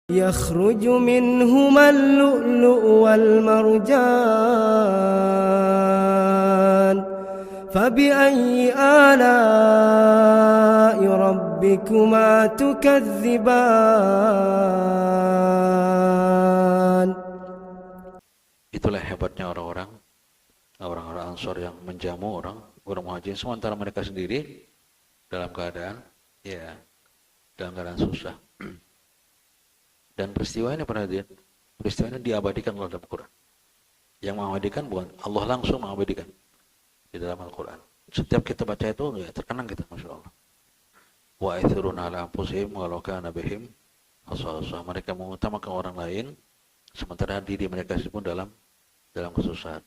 يخرج منهما اللؤلؤ والمرجان فبأي آلاء ربكما تكذبان. Itulah hebatnya orang-orang Ansor yang menjamu orang Muhajirin, sementara mereka sendiri dalam keadaan susah. Dan peristiwa ini diabadikan oleh dalam Quran. Yang mengabadikan bukan Allah, langsung mengabadikan di dalam Al-Quran. Setiap kita baca itu terkenang kita, Masya Allah. Wa aithiruna ala anfusihim walau kana bihim khasasah. Mereka mengutamakan orang lain sementara diri mereka pun dalam kesusahan.